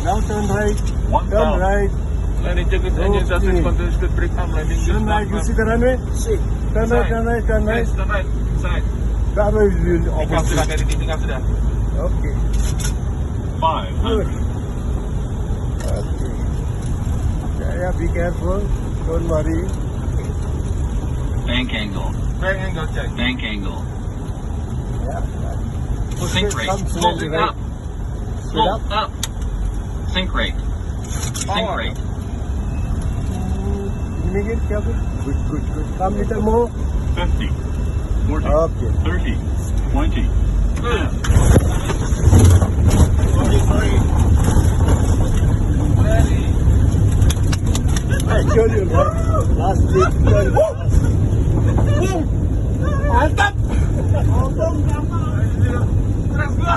Now turn right. One Turn pound. right. Landing tickets, engines, Okay. assets, controls, good brake arm, landing gear, Turn right. You see the runway? See. Turn right, turn right, turn right. Yes, turn right, side. That way is the Tinggal sudah, opposite. tinggal sudah. Okay. 500. Okay. Yeah, be careful. Don't worry. Bank angle. Bank angle check. Bank angle. Yeah. Sink rate. Come Slow slowly, right? up. Slow up. Sink rate. Sink Power. rate. Make it careful. Good, good, good. Come little more. 50. 40. Okay. 30. 20. 10.